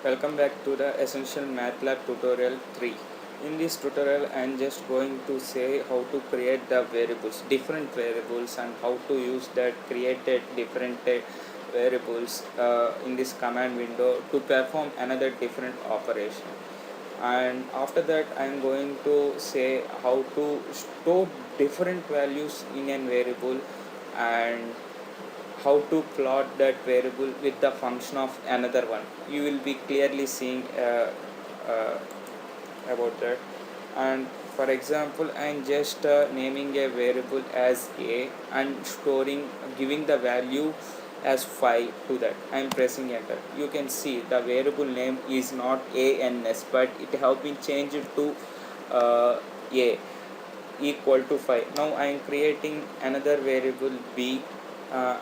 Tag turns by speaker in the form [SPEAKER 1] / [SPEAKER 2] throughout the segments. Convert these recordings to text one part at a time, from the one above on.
[SPEAKER 1] Welcome back to the Essential MATLAB tutorial 3. In this tutorial I am just going to say how to create the variables, different variables, and how to use that created different variables in this command window to perform another different operation. And after that I am going to say how to store different values in a variable and how to plot that variable with the function of another one. You will be clearly seeing uh, about that. And for example I am just naming a variable as a and storing giving the value as 5 to that. I am pressing enter. You can see the variable name is not ans, but it have been changed to a equal to 5. Now I am creating another variable b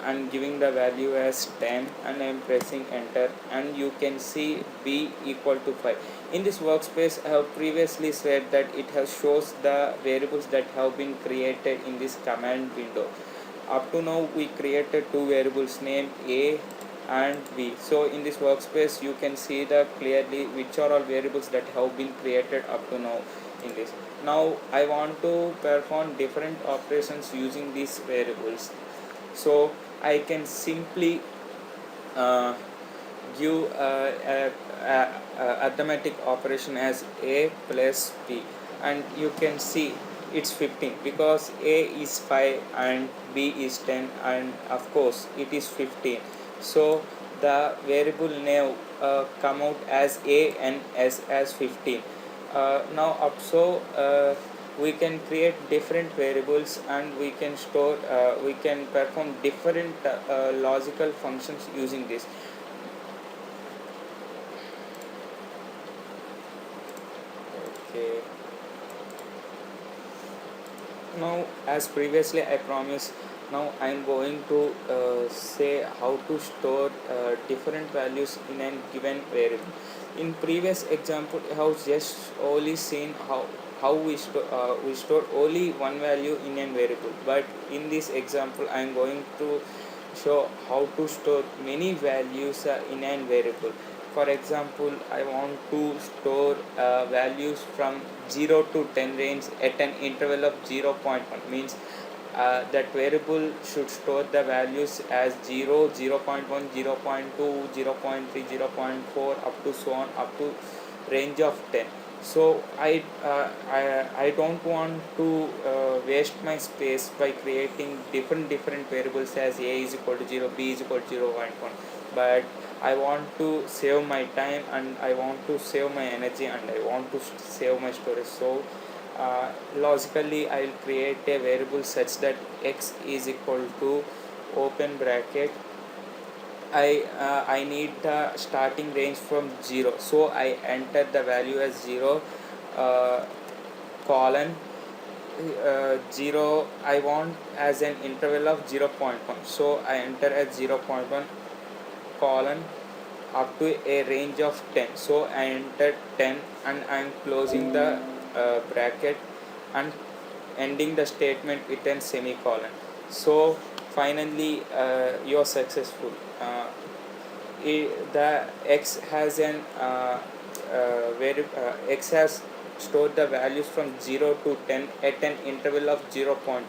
[SPEAKER 1] and giving the value as 10, and I am pressing enter, and you can see b equal to 5. In this workspace I have previously said that it has shows the variables that have been created in this command window. Up to now we created two variables name a and b. So in this workspace you can see the clearly which are all variables that have been created up to now in this. Now I want to perform different operations using these variables, so I can simply uh, give a arithmetic operation as a plus b, and you can see it's 15 because a is 5 and b is 10, and of course it is 15. So the variable name come out as a and as 15. Now up so we can create different variables, and we can perform different logical functions using this. Okay, now as previously I promised, now I am going to say how to store different values in a given variable. In previous example I have just only seen how we store only one value in a variable, but in this example I am going to show how to store many values in a variable. For example, I want to store values from 0 to 10 range at an interval of 0.1, means that variable should store the values as 0, 0.1, 0.2, 0.3, 0.4 up to so on up to range of 10. So I don't want to waste my space by creating different variables as a is equal to 0, b is equal to 0.1, but I want to save my time, and I want to save my energy, and I want to save my storage. So logically I will create a variable such that x is equal to open bracket. I need the starting range from 0, so I enter the value as 0 uh, colon 0. I want as an interval of 0.1, so I enter as 0.1 colon up to a range of 10, so I enter 10, and I am closing the bracket and ending the statement with a semicolon. So finally you are successful. The x has an x has stored the values from 0 to 10 at an interval of 0.1.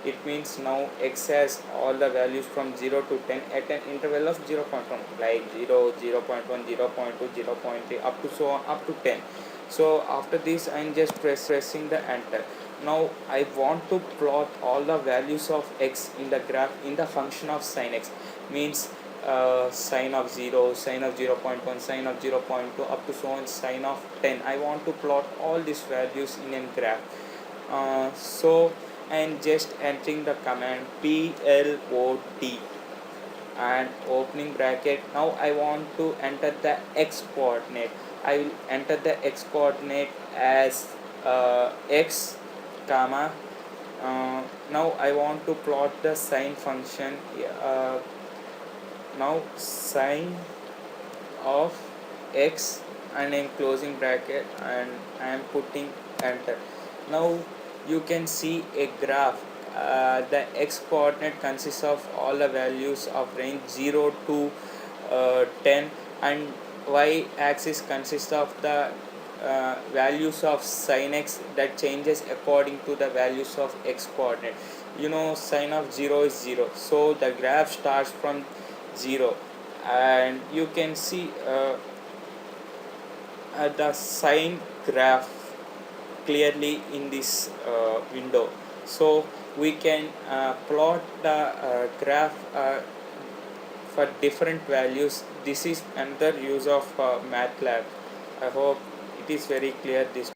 [SPEAKER 1] It means now x has all the values from 0 to 10 at an interval of 0.1, like 0, 0.1, 0.2, 0.3 up to so on up to 10. So after this I am just pressing the enter. Now I want to plot all the values of x in the graph in the function of sin x, means sine of 0, sine of 0.1, sine of 0.2 up to so on sine of 10. I want to plot all these values in a graph. So I am just entering the command plot and opening bracket. Now I want to enter the x coordinate. I will enter the x coordinate as x comma. Now I want to plot the sine function. Now sine of x, and I am closing bracket, and I am putting enter. Now you can see a graph. The x coordinate consists of all the values of range 0 to 10, and y-axis consists of the values of sin x that changes according to the values of x coordinate. Sin of 0 is 0, so the graph starts from 0, and you can see the sine graph clearly in this window. So we can plot the graph for different values. This is another use of MATLAB. I hope it is very clear this